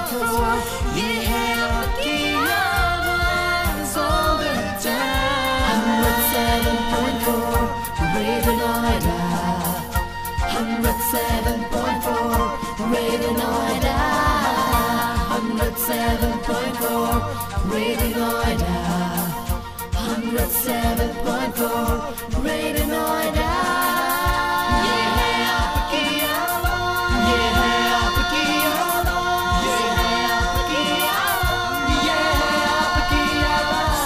107.4 ये है आपकी आवाज़ all the time 107.4 Radio Noida 107.4 Radio Noida 107.4 Radio Noida 107.4 Radio Noida ये है आपकी आवाज़ ये है आपकी आवाज़ ये है आपकी आवाज़ ये है आपकी आवाज़।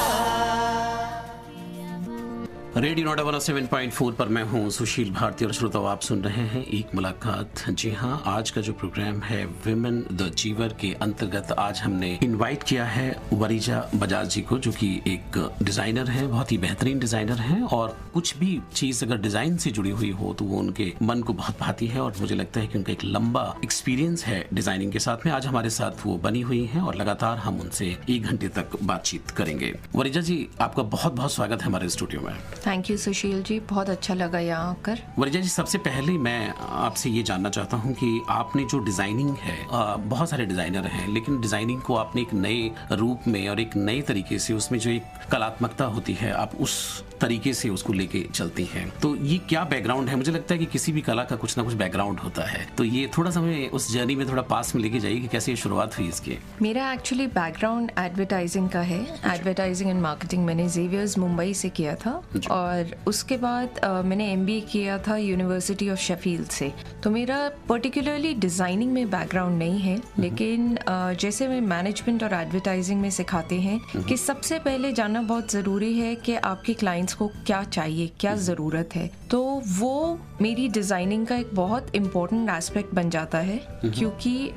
रेडियो नोएडा 107.4 पर मैं हूं सुशील भारती और श्रोताओं आप सुन रहे हैं एक मुलाकात। जी हां, आज का जो प्रोग्राम है विमेन द अचीवर के अंतर्गत आज हमने इनवाइट किया है वरीजा बजाज जी को, जो कि एक डिजाइनर है, बहुत ही बेहतरीन डिजाइनर है और कुछ भी चीज अगर डिजाइन से जुड़ी हुई हो तो वो उनके मन को बहुत भाती है और मुझे लगता है कि उनका एक लंबा एक्सपीरियंस है डिजाइनिंग के साथ में। आज हमारे साथ वो बनी हुई है और लगातार हम उनसे 1 घंटे तक बातचीत करेंगे। वरीजा जी, आपका बहुत बहुत स्वागत है हमारे स्टूडियो में। थैंक यू सुशील जी, बहुत अच्छा लगा यहाँ आकर। वरीजा जी, सबसे पहले मैं आपसे ये जानना चाहता हूँ कि आपने जो डिजाइनिंग है, बहुत सारे डिजाइनर हैं, लेकिन डिजाइनिंग को आपने एक नए रूप में और एक नए तरीके से, उसमें जो एक कलात्मकता होती है आप उस तरीके से उसको लेके चलती हैं। तो ये क्या बैकग्राउंड है? मुझे लगता है कि किसी भी कला का कुछ ना कुछ बैकग्राउंड होता है, तो ये थोड़ा सा हमें उस जर्नी में थोड़ा पास में लेके जाइए कि कैसे ये शुरुआत हुई इसकी। मेरा एक्चुअली बैकग्राउंड एडवर्टाइजिंग का है। एडवर्टाइजिंग एंड मार्केटिंग मैंने जेवियर्स मुंबई से किया था और उसके बाद मैंने MBA किया था यूनिवर्सिटी ऑफ शेफील्ड से। तो मेरा पर्टिकुलरली डिज़ाइनिंग में बैकग्राउंड नहीं है, लेकिन जैसे मैं मैनेजमेंट और एडवर्टाइजिंग में सिखाते हैं कि सबसे पहले जानना बहुत ज़रूरी है कि आपके क्लाइंट्स को क्या चाहिए, क्या ज़रूरत है। तो वो मेरी डिज़ाइनिंग का एक बहुत इम्पोर्टेंट एस्पेक्ट बन जाता है, क्योंकि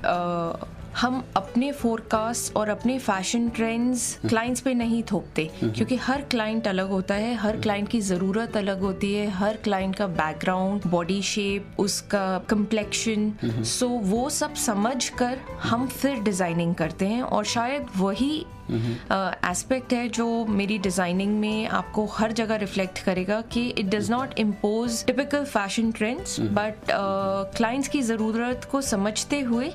हम अपने फोरकास्ट और अपने फैशन ट्रेंड्स क्लाइंट्स पे नहीं थोपते, क्योंकि हर क्लाइंट अलग होता है, हर क्लाइंट की ज़रूरत अलग होती है, हर क्लाइंट का बैकग्राउंड, बॉडी शेप, उसका कम्प्लेक्शन, सो वो सब समझ कर हम फिर डिज़ाइनिंग करते हैं। और शायद वही एस्पेक्ट है जो मेरी डिज़ाइनिंग में आपको हर जगह रिफ्लेक्ट करेगा कि it does not impose typical fashion trends, but clients की ज़रूरत को समझते हुए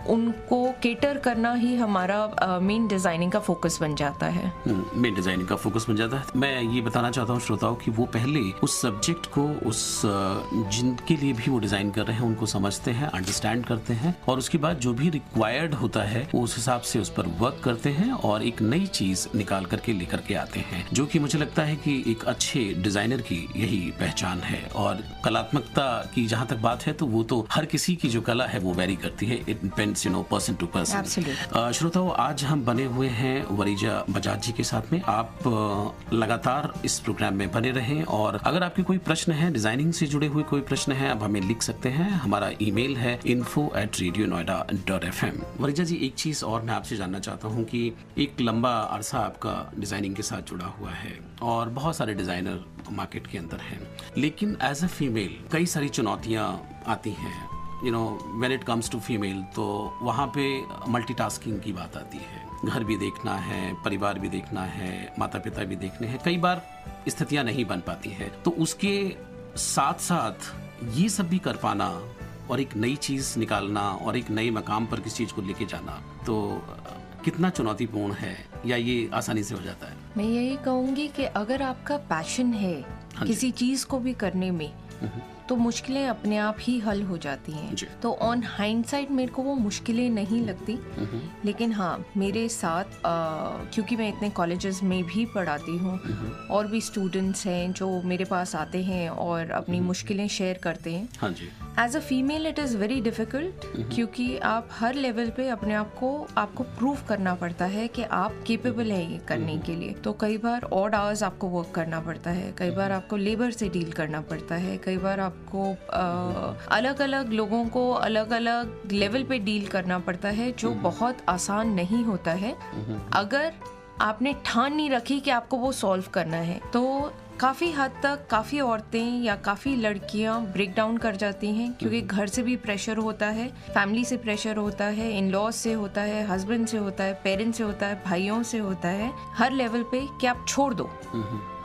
उनको केटर करना ही हमारा मेन डिज़ाइनिंग का फोकस बन जाता है। मेन डिज़ाइनिंग का फोकस बन जाता है। मैं ये बताना चाहता हूँ श्रोताओं कि वो पहले उस सब्जेक्ट को, उस जिनके लिए भी वो डिज़ाइन कर रहे हैं उनको समझते हैं, अंडरस्टैंड करते हैं और उसके बाद जो भी रिक्वायर्ड होता है वो उस हिसाब से उस पर वर्क करते हैं और एक नई चीज निकाल करके लेकर के आते हैं, जो कि मुझे लगता है कि एक अच्छे डिजाइनर की यही पहचान है। और कलात्मकता की जहां तक बात है तो वो तो हर किसी की जो कला है वो वेरी करती है, it depends person to person. श्रोताओं, आज हम बने हुए हैं वरीजा बजाज जी के साथ में। आप लगातार इस प्रोग्राम में बने रहें और अगर आपके कोई प्रश्न है, डिजाइनिंग से जुड़े हुए कोई प्रश्न है, आप हमें लिख सकते हैं। हमारा ईमेल है info@radionoida.fm। वरीजा जी, एक चीज और मैं आपसे जानना चाहता हूँ कि एक लंबा अरसा आपका डिजाइनिंग के साथ जुड़ा हुआ है और बहुत सारे डिजाइनर मार्केट के अंदर हैं, लेकिन एज अ फीमेल कई सारी चुनौतियां आती हैं। When it comes to female, तो वहाँ पे मल्टीटास्किंग की बात आती है। घर भी देखना है, परिवार भी देखना है, माता पिता भी देखने हैं, कई बार स्थितियां नहीं बन पाती हैं। तो उसके साथ साथ ये सब भी कर पाना और एक नई चीज निकालना और एक नए मकाम पर किसी चीज को लेके जाना, तो कितना चुनौतीपूर्ण है या ये आसानी से हो जाता है? मैं यही कहूँगी कि अगर आपका पैशन है किसी चीज़ को भी करने में, तो मुश्किलें अपने आप ही हल हो जाती हैं। तो ऑन हाइंडसाइट मेरे को वो मुश्किलें नहीं लगती, लेकिन हाँ, मेरे साथ क्योंकि मैं इतने कॉलेजेस में भी पढ़ाती हूँ और भी स्टूडेंट्स हैं जो मेरे पास आते हैं और अपनी मुश्किलें शेयर करते हैं। हाँ जी। As a female it is very difficult, क्योंकि आप हर लेवल पे अपने आप को आपको प्रूव करना पड़ता है कि आप केपेबल है ये करने के लिए। तो कई बार ऑड आवर्स आपको वर्क करना पड़ता है, कई बार आपको लेबर से डील करना पड़ता है, कई बार आपको अलग अलग लोगों को अलग अलग लेवल पे डील करना पड़ता है, जो बहुत आसान नहीं होता है। अगर आपने ठान नहीं रखी कि आपको वो सॉल्व करना है, तो काफ़ी हद तक काफ़ी औरतें या काफ़ी लड़कियां ब्रेक डाउन कर जाती हैं क्योंकि घर से भी प्रेशर होता है, फैमिली से प्रेशर होता है, इन लॉज से होता है, हस्बैंड से होता है, पेरेंट्स से होता है, भाइयों से होता है, हर लेवल पे कि आप छोड़ दो।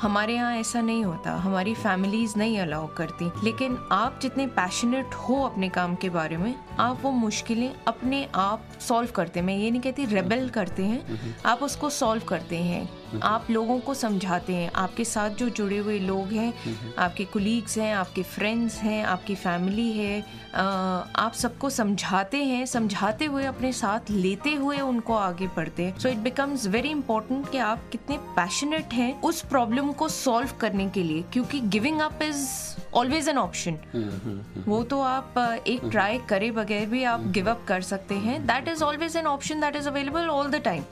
हमारे यहाँ ऐसा नहीं होता, हमारी फैमिलीज नहीं अलाउ करती, लेकिन आप जितने पैशनेट हो अपने काम के बारे में, आप वो मुश्किलें अपने आप सॉल्व करते हैं। मैं ये नहीं कहती रेबेल करते हैं, आप उसको सॉल्व करते हैं, आप लोगों को समझाते हैं। आपके साथ जो जुड़े हुए लोग हैं, आपके कुलीग्स हैं, आपके फ्रेंड्स हैं, आपकी फैमिली है, आप सबको समझाते हैं, समझाते हुए अपने साथ लेते हुए उनको आगे बढ़ते हैं। So it becomes very important कि आप कितने पैशनेट हैं उस प्रॉब्लम को सॉल्व करने के लिए, क्योंकि giving up is always an option. वो तो आप एक ट्राई करे बगैर भी आप गिव अप कर सकते हैं। That is always an option that is available all the time,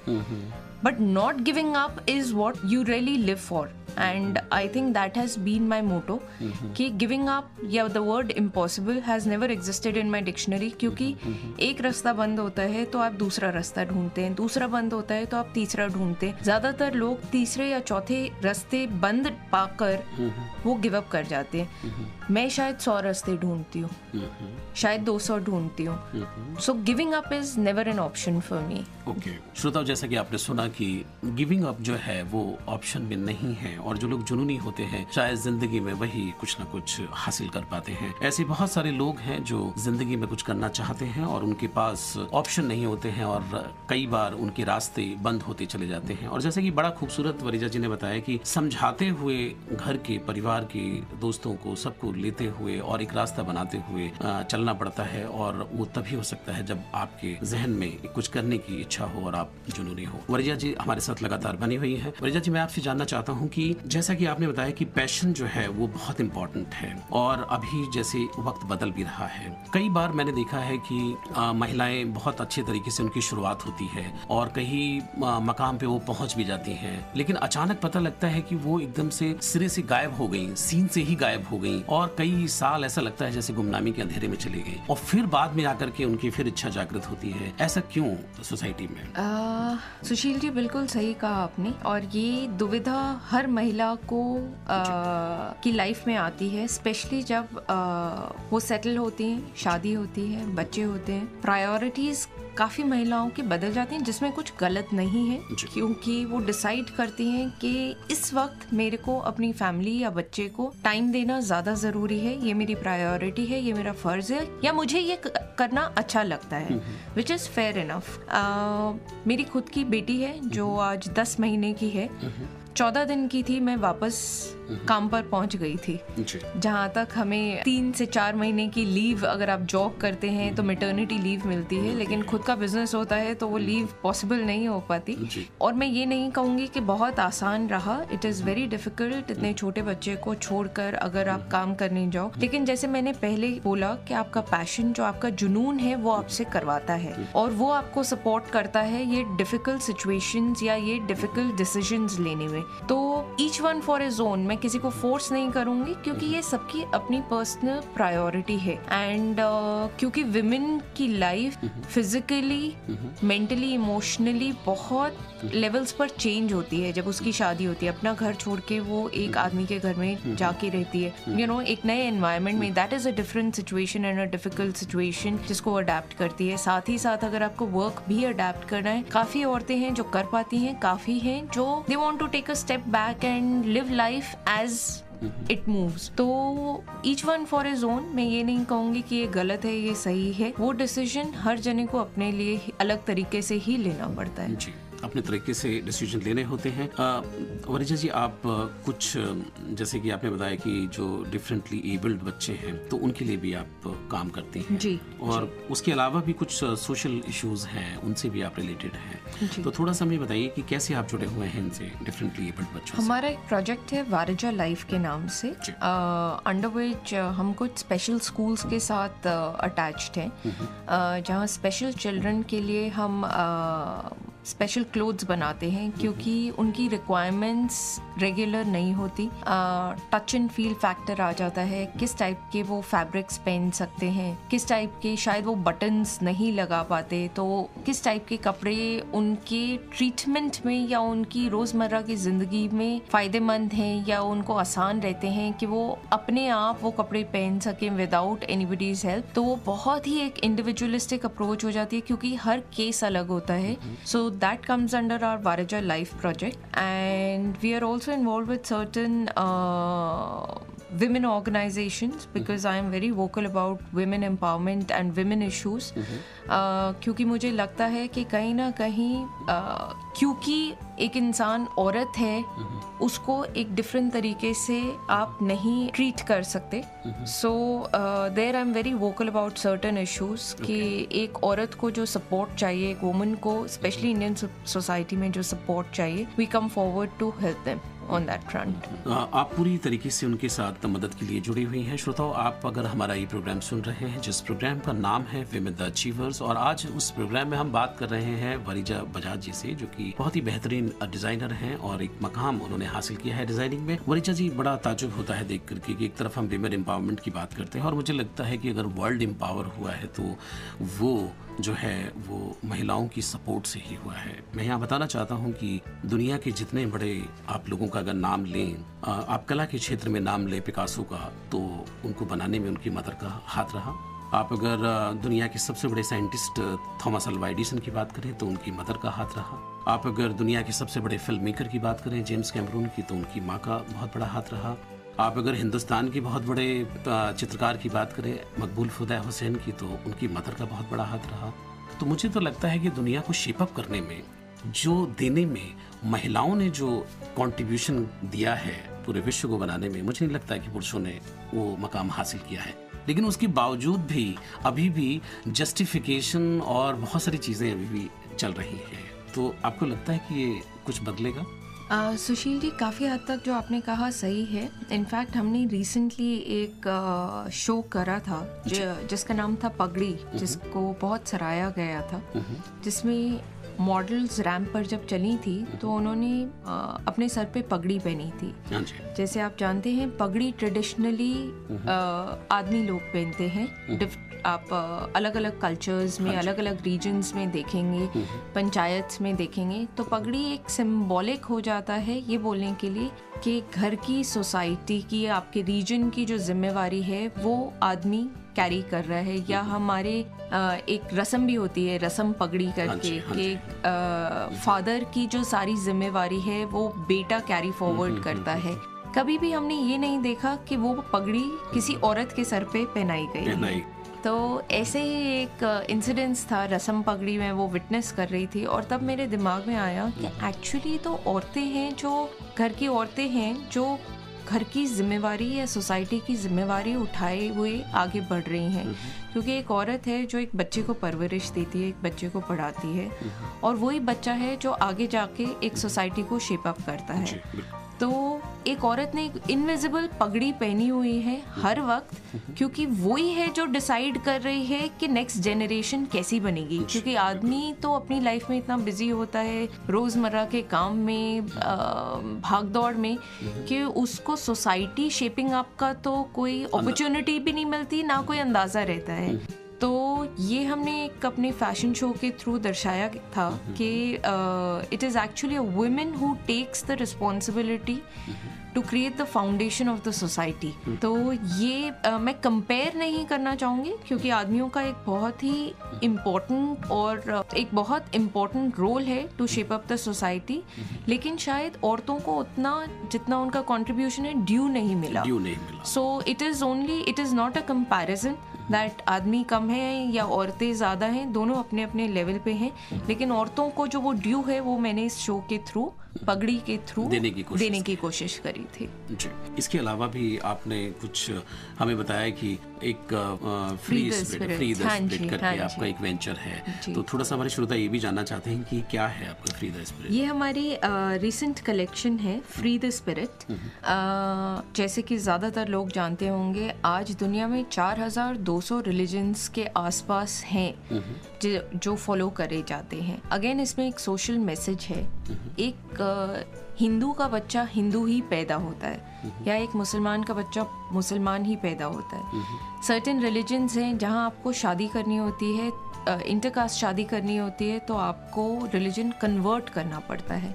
but not giving up is what you really live for, and I think that has been my motto कि giving up या the word impossible has never existed in my dictionary, क्योंकि एक रास्ता बंद होता है तो आप दूसरा रास्ता ढूंढते हैं, दूसरा बंद होता है तो आप तीसरा ढूंढते हैं। ज्यादातर लोग तीसरे या चौथे रास्ते बंद पाकर वो गिव अप कर जाते हैं। मैं शायद 100 रास्ते ढूंढती हूँ, शायद 200 ढूंढती हूँ। So giving up is never an option for me. Okay श्रोताओ, जैसा कि आपने सुना कि गिविंग अप जो है वो ऑप्शन में नहीं है, और जो लोग जुनूनी होते हैं शायद जिंदगी में वही कुछ ना कुछ हासिल कर पाते हैं। ऐसे बहुत सारे लोग हैं जो जिंदगी में कुछ करना चाहते हैं और उनके पास ऑप्शन नहीं होते हैं, और कई बार उनके रास्ते बंद होते चले जाते हैं। और जैसे कि बड़ा खूबसूरत वरीजा जी ने बताया कि समझाते हुए घर के, परिवार के, दोस्तों को, सबको लेते हुए और एक रास्ता बनाते हुए चलना पड़ता है, और वो तभी हो सकता है जब आपके जहन में कुछ करने की इच्छा हो और आप जुनूनी हो। वरीजा जी हमारे साथ लगातार बनी हुई है। वरीजा जी, मैं आपसे जानना चाहता हूँ कि जैसा कि आपने बताया कि पैशन जो है वो बहुत इंपॉर्टेंट है, और अभी जैसे वक्त बदल भी रहा है, कई बार मैंने देखा है कि महिलाएं बहुत अच्छे तरीके से उनकी शुरुआत होती है और कहीं मकाम पे वो पहुंच भी जाती हैं, लेकिन अचानक पता लगता है कि वो एकदम से सिरे से गायब हो गई, सीन से ही गायब हो गई, और कई साल ऐसा लगता है जैसे गुमनामी के अंधेरे में चली गई, और फिर बाद में आकर के उनकी फिर इच्छा जागृत होती है। ऐसा क्यों सोसाइटी में? सुशील जी, बिल्कुल सही कहा आपने, और ये दुविधा हर महिला को की लाइफ में आती है, स्पेशली जब वो सेटल होती हैं, शादी होती है, बच्चे होते हैं, प्रायोरिटीज काफ़ी महिलाओं की बदल जाती हैं, जिसमें कुछ गलत नहीं है, क्योंकि वो डिसाइड करती हैं कि इस वक्त मेरे को अपनी फैमिली या बच्चे को टाइम देना ज़्यादा ज़रूरी है, ये मेरी प्रायोरिटी है, ये मेरा फ़र्ज़ है, या मुझे ये करना अच्छा लगता है, विच इज़ फेयर इनफ। मेरी खुद की बेटी है जो आज 10 महीने की है। 14 दिन की थी, मैं वापस काम पर पहुंच गई थी। जहाँ तक हमें 3 से 4 महीने की लीव, अगर आप जॉब करते हैं तो मैटरनिटी लीव मिलती है, लेकिन खुद का बिजनेस होता है तो वो लीव पॉसिबल नहीं हो पाती। और मैं ये नहीं कहूँगी कि बहुत आसान रहा, इट इज़ वेरी डिफिकल्ट इतने छोटे बच्चे को छोड़कर अगर आप काम करने जाओ। लेकिन जैसे मैंने पहले बोला कि आपका पैशन, जो आपका जुनून है, वो आपसे करवाता है और वो आपको सपोर्ट करता है ये डिफिकल्ट सिचुएशंस या ये डिफिकल्ट डिसीजंस लेने में। तो each one for his own, मैं किसी को फोर्स नहीं करूंगी, क्योंकि ये सबकी अपनी पर्सनल प्रायोरिटी है। एंड क्योंकि विमेन की लाइफ फिजिकली, मेंटली, इमोशनली बहुत लेवल्स पर चेंज होती है जब उसकी शादी होती है। अपना घर छोड़ के वो एक आदमी के घर में जाके रहती है, यू नो, एक नए एनवायरनमेंट में। That is a different situation and a difficult situation जिसको अडेप्ट करती है। साथ ही साथ अगर आपको वर्क भी अडेप्ट करना है, काफी औरतें हैं जो कर पाती हैं, काफी हैं जो they want to take a step back and live life as it moves. तो each one for his own, मैं ये नहीं कहूंगी कि ये गलत है, ये सही है। वो डिसीजन हर जने को अपने लिए अलग तरीके से ही लेना पड़ता है। जी, अपने तरीके से डिसीजन लेने होते हैं। वरीजा जी, आप कुछ, जैसे कि आपने बताया कि जो डिफरेंटली एबल्ड बच्चे हैं तो उनके लिए भी आप काम करती हैं जी, और उसके अलावा भी कुछ सोशल इश्यूज हैं, उनसे भी आप रिलेटेड हैं। तो थोड़ा सा हमें बताइए कि कैसे आप जुड़े हुए हैं इनसे, डिफरेंटली एबल्ड बच्चों से। हमारा एक प्रोजेक्ट है वारिजा लाइफ के नाम से, अंडर विच हम कुछ स्पेशल स्कूल्स के साथ अटैच्ड हैं, जहाँ स्पेशल चिल्ड्रन के लिए हम स्पेशल क्लोथ्स बनाते हैं क्योंकि उनकी रिक्वायरमेंट्स रेगुलर नहीं होती। टच एंड फील फैक्टर आ जाता है, किस टाइप के वो फैब्रिक्स पहन सकते हैं, किस टाइप के शायद वो बटन्स नहीं लगा पाते, तो किस टाइप के कपड़े उनके ट्रीटमेंट में या उनकी रोज़मर्रा की ज़िंदगी में फ़ायदेमंद हैं या उनको आसान रहते हैं कि वो अपने आप वो कपड़े पहन सकें विदाउट एनीबडीज हेल्प। तो वो बहुत ही एक इंडिविजुअलिस्टिक अप्रोच हो जाती है क्योंकि हर केस अलग होता है। So that comes under our Varija life project and we are also involve with certain women organizations because I am very vocal about women empowerment and women issues क्योंकि मुझे लगता है कि कहीं ना कहीं क्योंकि एक इंसान औरत है उसको एक डिफरेंट तरीके से आप नहीं ट्रीट कर सकते। So there I am very vocal about certain issues कि एक औरत को जो सपोर्ट चाहिए, एक वुमन को स्पेशली इंडियन सोसाइटी में जो सपोर्ट चाहिए, we come forward to help them on that front. आप पूरी तरीके से उनके साथ मदद के लिए जुड़ी हुई हैं। श्रोताओं, आप अगर हमारा ये प्रोग्राम सुन रहे हैं जिस प्रोग्राम का नाम है विमेन द अचीवर्स, और आज उस प्रोग्राम में हम बात कर रहे हैं वरीजा बजाज जी से, जो कि बहुत ही बेहतरीन डिजाइनर हैं और एक मकाम उन्होंने हासिल किया है डिजाइनिंग में। वरीजा जी, बड़ा ताजुब होता है देख करके कि एक तरफ हम विमेन एम्पावरमेंट की बात करते हैं और मुझे लगता है कि अगर वर्ल्ड एम्पावर हुआ है तो वो जो है वो महिलाओं की सपोर्ट से ही हुआ है। मैं यहाँ बताना चाहता हूँ कि दुनिया के जितने बड़े आप लोगों का अगर नाम लें, आप कला के क्षेत्र में नाम लें पिकासो का, तो उनको बनाने में उनकी मदर का हाथ रहा। आप अगर दुनिया के सबसे बड़े साइंटिस्ट थॉमस अल्वा एडिसन की बात करें तो उनकी मदर का हाथ रहा। आप अगर दुनिया के सबसे बड़े फिल्म मेकर की बात करें जेम्स कैमरून की, तो उनकी माँ का बहुत बड़ा हाथ रहा। आप अगर हिंदुस्तान के बहुत बड़े चित्रकार की बात करें मकबूल खुदा हुसैन की, तो उनकी मदर का बहुत बड़ा हाथ रहा। तो मुझे तो लगता है कि दुनिया को शेप अप करने में, जो देने में महिलाओं ने जो कंट्रीब्यूशन दिया है पूरे विश्व को बनाने में, मुझे नहीं लगता है कि पुरुषों ने वो मकाम हासिल किया है। लेकिन उसके बावजूद भी अभी भी जस्टिफिकेशन और बहुत सारी चीज़ें अभी भी चल रही हैं। तो आपको लगता है कि ये कुछ बदलेगा? सुशील जी, काफ़ी हद तक जो आपने कहा सही है। इनफैक्ट हमने रिसेंटली एक शो करा था जिसका नाम था पगड़ी, जिसको बहुत सराहा गया था, जिसमें मॉडल्स रैंप पर जब चली थी तो उन्होंने अपने सर पे पगड़ी पहनी थी। जैसे आप जानते हैं पगड़ी ट्रेडिशनली आदमी लोग पहनते हैं। आप अलग अलग कल्चर्स में, अलग अलग रीजन्स में देखेंगे, पंचायत में देखेंगे, तो पगड़ी एक सिंबॉलिक हो जाता है ये बोलने के लिए कि घर की, सोसाइटी की, आपके रीजन की जो जिम्मेवारी है वो आदमी कैरी कर रहा है। या हमारे एक रस्म भी होती है, रस्म पगड़ी करके, कि फादर की जो सारी जिम्मेवारी है वो बेटा कैरी फॉरवर्ड करता है। कभी भी हमने ये नहीं देखा कि वो पगड़ी किसी औरत के सर पे पहनाई गई। तो ऐसे ही एक इंसिडेंस था, रस्म पगड़ी में वो विटनेस कर रही थी, और तब मेरे दिमाग में आया कि एक्चुअली तो औरतें हैं, जो घर की औरतें हैं, जो घर की जिम्मेवारी या सोसाइटी की जिम्मेवारी उठाए हुए आगे बढ़ रही हैं। क्योंकि एक औरत है जो एक बच्चे को परवरिश देती है, एक बच्चे को पढ़ाती है, और वही बच्चा है जो आगे जाके एक सोसाइटी को शेप अप करता है। तो एक औरत ने एक इनविजिबल पगड़ी पहनी हुई है हर वक्त, क्योंकि वही है जो डिसाइड कर रही है कि नेक्स्ट जनरेशन कैसी बनेगी। क्योंकि आदमी तो अपनी लाइफ में इतना बिजी होता है रोज़मर्रा के काम में, भाग दौड़ में, कि उसको सोसाइटी शेपिंग अप का तो कोई अपॉर्चुनिटी भी नहीं मिलती, ना कोई अंदाज़ा रहता है। तो ये हमने एक अपने फैशन शो के थ्रू दर्शाया था कि it is actually a women who takes the responsibility to create the foundation of the society. तो ये मैं कंपेयर नहीं करना चाहूँगी, क्योंकि आदमियों का एक बहुत ही इम्पोर्टेंट और एक बहुत इम्पोर्टेंट रोल है to shape up the society, लेकिन शायद औरतों को उतना जितना उनका कंट्रीब्यूशन है ड्यू नहीं मिला। So it is not a comparison that आदमी कम है या औरतें ज़्यादा हैं, दोनों अपने अपने लेवल पे हैं, लेकिन औरतों को जो वो ड्यू है वो मैंने इस शो के थ्रू, पगड़ी के थ्रू देने की कोशिश करी थी जी। इसके अलावा भी आपने कुछ हमें बताया कि एक फ्री द स्पिरिट करके आपका एक वेंचर है, तो थोड़ा सा हमारे श्रोता ये भी जानना चाहते हैं कि क्या है आपका फ्री द स्पिरिट। ये हमारी रिसेंट कलेक्शन है फ्री द स्पिरिट। जैसे कि ज़्यादातर लोग जानते होंगे, आज दुनिया में 4200 200 रिलीजन्स के आसपास हैं जो फॉलो करे जाते हैं। अगेन इसमें एक सोशल मैसेज है। एक हिंदू का बच्चा हिंदू ही पैदा होता है या एक मुसलमान का बच्चा मुसलमान ही पैदा होता है। सर्टेन रिलीजन्स हैं जहाँ आपको शादी करनी होती है, इंटरकास्ट शादी करनी होती है, तो आपको रिलीजन कन्वर्ट करना पड़ता है।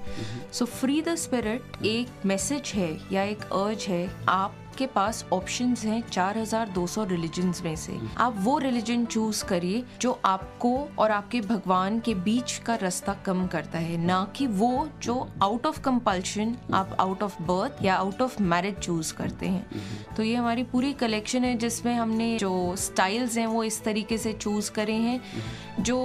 सो फ्री द स्पिरिट एक मैसेज है या एक अर्ज है। आपके पास ऑप्शंस हैं 4200 रिलीजन्स में से। आप वो रिलीजन चूज करिए जो आपको और आपके भगवान के बीच का रास्ता कम करता है, ना कि वो जो आउट ऑफ कंपल्शन आप आउट ऑफ बर्थ या आउट ऑफ मैरिज चूज करते हैं। तो ये हमारी पूरी कलेक्शन है जिसमें हमने जो स्टाइल्स हैं वो इस तरीके से चूज करे हैं जो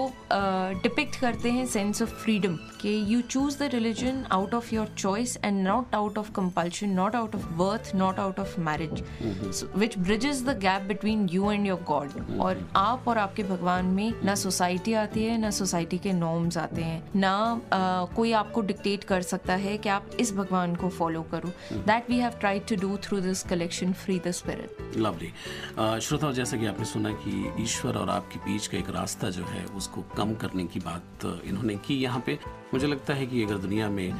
डिपिक्ट करते हैं सेंस ऑफ फ्रीडम कि you choose the religion out of your choice and not out of compulsion, not out of birth, not out of marriage, which bridges the gap between you and your God. और आप और आपके भगवान में ना society आती है, ना सोसाइटी के नॉर्म्स आते हैं, ना कोई आपको डिक्टेट कर सकता है कि आप इस भगवान को फॉलो करो। That we have tried to do through this collection free the spirit. Lovely. श्रोताओ, जैसा कि आपने सुना कि ईश्वर और आपके बीच का एक रास्ता जो है उसको कम करने की बात इन्होंने की यहाँ पे। मुझे लगता है कि अगर दुनिया में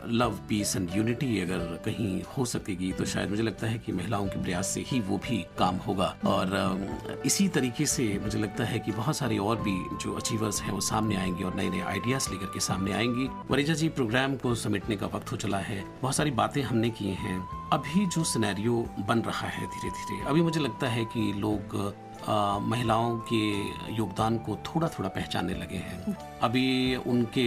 लव, पीस एंड यूनिटी अगर कहीं हो सकेगी तो शायद मुझे लगता है कि महिलाओं के प्रयास से ही वो भी काम होगा। और इसी तरीके से मुझे लगता है कि बहुत सारे और भी जो अचीवर्स हैं वो सामने आएंगे और नए नए आइडियाज लेकर के सामने आएंगी। वरीजा जी, प्रोग्राम को समेटने का वक्त हो चला है। बहुत सारी बातें हमने की हैं। अभी जो सिनेरियो बन रहा है धीरे धीरे, अभी मुझे लगता है कि लोग महिलाओं के योगदान को थोड़ा थोड़ा पहचानने लगे हैं। अभी उनके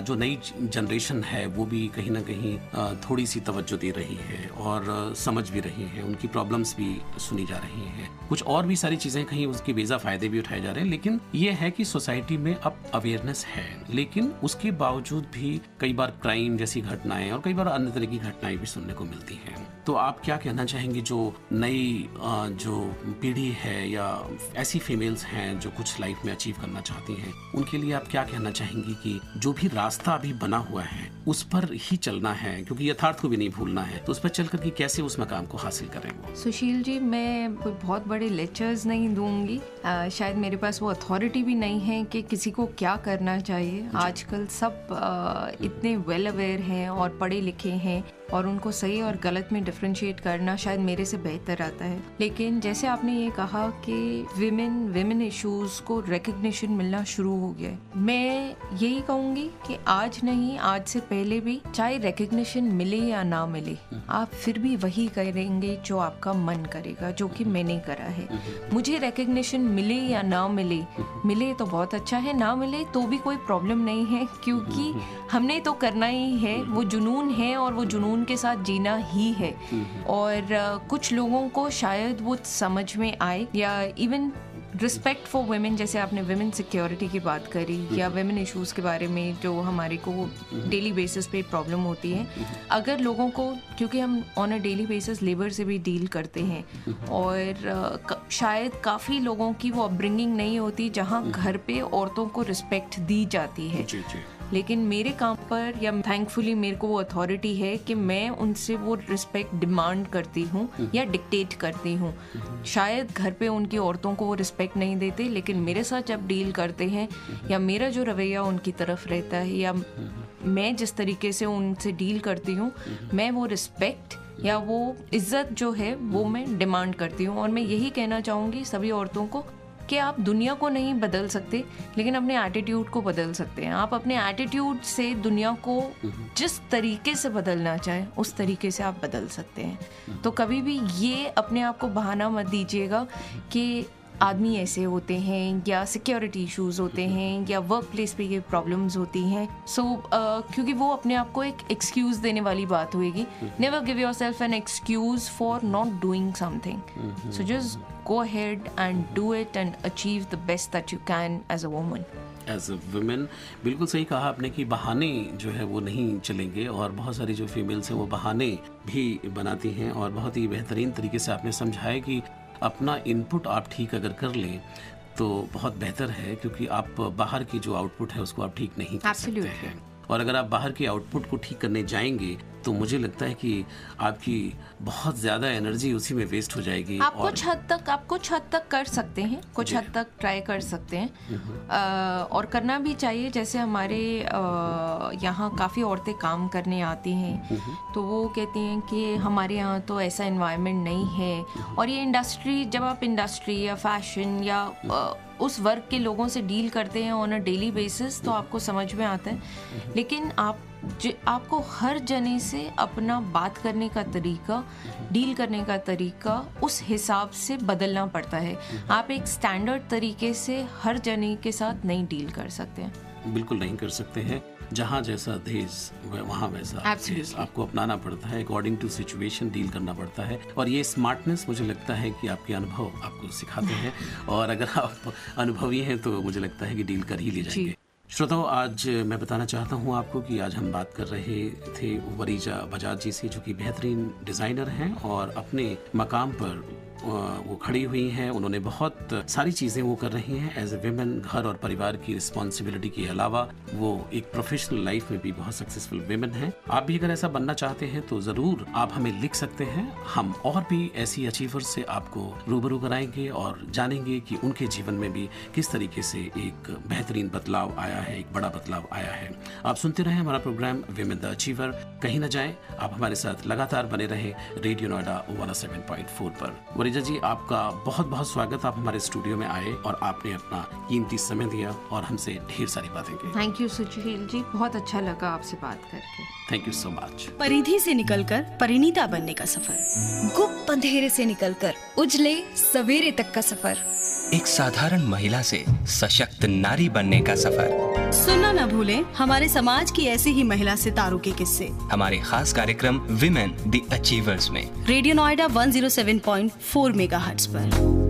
जो नई जनरेशन है वो भी कहीं ना कहीं थोड़ी सी तवज्जो दे रही है और समझ भी रही है, उनकी प्रॉब्लम्स भी सुनी जा रही हैं। कुछ और भी सारी चीज़ें कहीं उसके बेजा फ़ायदे भी उठाए जा रहे हैं। लेकिन ये है कि सोसाइटी में अब अवेयरनेस है, लेकिन उसके बावजूद भी कई बार क्राइम जैसी घटनाएं और कई बार अन्य तरह की घटनाएं भी सुनने को मिलती हैं। तो आप क्या कहना चाहेंगे जो नई जो पीढ़ी है या ऐसी फीमेल्स हैं जो कुछ लाइफ में अचीव करना चाहती हैं, उनके लिए आप क्या कहना चाहेंगी कि जो भी रास्ता अभी बना हुआ है उस पर ही चलना है, क्योंकि यथार्थ को भी नहीं भूलना है, तो उस पर चल करके कैसे उस मकाम को हासिल करें वो? सुशील जी, मैं कोई बहुत बड़े लेक्चर्स नहीं दूंगी। शायद मेरे पास वो अथॉरिटी भी नहीं है कि किसी को क्या करना चाहिए। आजकल सब इतने वेल अवेयर हैं और पढ़े लिखे हैं और उनको सही और गलत में डिफरेंशिएट करना शायद मेरे से बेहतर आता है। लेकिन जैसे आपने ये कहा कि विमेन इश्यूज को रिकग्निशन मिलना शुरू हो गया है, मैं यही कहूँगी कि आज नहीं, आज से पहले भी चाहे रिकग्निशन मिले या ना मिले, आप फिर भी वही करेंगे जो आपका मन करेगा, जो कि मैंने करा है। मुझे रिकग्निशन मिले या ना मिले, मिले तो बहुत अच्छा है, ना मिले तो भी कोई प्रॉब्लम नहीं है, क्योंकि हमने तो करना ही है। वो जुनून है और वो जुनून के साथ जीना ही है। और कुछ लोगों को शायद वो समझ में आए, या इवन रिस्पेक्ट फॉर वुमेन, जैसे आपने वुमेन सिक्योरिटी की बात करी या वुमेन इश्यूज़ के बारे में जो हमारे को डेली बेसिस पे प्रॉब्लम होती है, अगर लोगों को, क्योंकि हम on a daily basis labour से भी डील करते हैं और शायद काफ़ी लोगों की वो अपब्रिंगिंग नहीं होती जहाँ घर पे औरतों को रिस्पेक्ट दी जाती है। लेकिन मेरे काम पर या थैंकफुली मेरे को वो अथॉरिटी है कि मैं उनसे वो रिस्पेक्ट डिमांड करती हूँ या डिक्टेट करती हूँ। शायद घर पे उनकी औरतों को वो रिस्पेक्ट नहीं देते, लेकिन मेरे साथ जब डील करते हैं या मेरा जो रवैया उनकी तरफ रहता है या मैं जिस तरीके से उनसे डील करती हूँ, मैं वो रिस्पेक्ट या वो इज्जत जो है वो मैं डिमांड करती हूँ। और मैं यही कहना चाहूँगी सभी औरतों को कि आप दुनिया को नहीं बदल सकते, लेकिन अपने एटीट्यूड को बदल सकते हैं। आप अपने एटीट्यूड से दुनिया को जिस तरीके से बदलना चाहें उस तरीके से आप बदल सकते हैं। तो कभी भी ये अपने आप को बहाना मत दीजिएगा कि आदमी ऐसे होते हैं या सिक्योरिटी इश्यूज होते हैं या वर्क प्लेस पे ये प्रॉब्लम्स होती हैं। क्योंकि वो अपने आप को एक एक्सक्यूज देने वाली बात होगी। Never give yourself an excuse for not doing something. So just go ahead and do it and achieve the best that you can as a woman. As a woman, बिल्कुल सही कहा आपने कि बहाने जो है वो नहीं चलेंगे, और बहुत सारी जो फीमेल्स हैं वो बहाने भी बनाती हैं। और बहुत ही बेहतरीन तरीके से आपने समझाया कि अपना इनपुट आप ठीक अगर कर लें तो बहुत बेहतर है, क्योंकि आप बाहर की जो आउटपुट है उसको आप ठीक नहीं कर सकते हैं। और अगर आप बाहर के आउटपुट को ठीक करने जाएंगे तो मुझे लगता है कि आपकी बहुत ज़्यादा एनर्जी उसी में वेस्ट हो जाएगी। आप कुछ हद तक कर सकते हैं, कुछ हद तक ट्राई कर सकते हैं, और करना भी चाहिए। जैसे हमारे यहाँ काफ़ी औरतें काम करने आती हैं, तो वो कहती हैं कि हमारे यहाँ तो ऐसा एनवायरनमेंट नहीं है, और ये इंडस्ट्री, जब आप इंडस्ट्री या फैशन या उस वर्क के लोगों से डील करते हैं ऑन अ डेली बेसिस, तो आपको समझ में आता है। लेकिन आपको हर जने से अपना बात करने का तरीका, डील करने का तरीका उस हिसाब से बदलना पड़ता है। आप एक स्टैंडर्ड तरीके से हर जने के साथ नहीं डील कर सकते हैं। बिल्कुल नहीं कर सकते हैं। जहाँ जैसा देश वहाँ वैसा देश आपको अपनाना पड़ता है, अकॉर्डिंग टू सिचुएशन डील करना पड़ता है। और ये स्मार्टनेस मुझे लगता है कि आपके अनुभव आपको सिखाते हैं, और अगर आप अनुभवी हैं तो मुझे लगता है कि डील कर ही ले जाएंगे। श्रोताओं, आज मैं बताना चाहता हूँ आपको कि आज हम बात कर रहे थे वरीजा बजाज जी से, जो कि बेहतरीन डिज़ाइनर हैं और अपने मकाम पर वो खड़ी हुई हैं। उन्होंने बहुत सारी चीज़ें वो कर रही हैं एज ए विमेन। घर और परिवार की रिस्पॉन्सिबिलिटी के अलावा वो एक प्रोफेशनल लाइफ में भी बहुत सक्सेसफुल विमेन हैं। आप भी अगर ऐसा बनना चाहते हैं तो ज़रूर आप हमें लिख सकते हैं। हम और भी ऐसी अचीवर्स से आपको रूबरू कराएंगे और जानेंगे कि उनके जीवन में भी किस तरीके से एक बेहतरीन बदलाव आया है, एक बड़ा बदलाव आया है। आप सुनते रहें हमारा प्रोग्राम विमेन द अचीवर। कहीं ना जाएं, आप हमारे साथ लगातार बने रहें रेडियो नोएडा 107.4 पर। वरीजा जी, आपका बहुत बहुत स्वागत। आप हमारे स्टूडियो में आए और आपने अपना कीमती समय दिया और हमसे ढेर सारी बातें की। थैंक यू सुशील जी, बहुत अच्छा लगा आपसे बात करके। Thank you so much. परिधि से निकलकर परिणीता बनने का सफर, गुप्त अंधेरे से निकलकर उजले सवेरे तक का सफर, एक साधारण महिला से सशक्त नारी बनने का सफर। सुनना न भूलें हमारे समाज की ऐसी ही महिला सितारों के किस्से हमारे खास कार्यक्रम विमेन द अचीवर्स में रेडियो नोएडा 107.4 मेगाहर्ट्ज पर।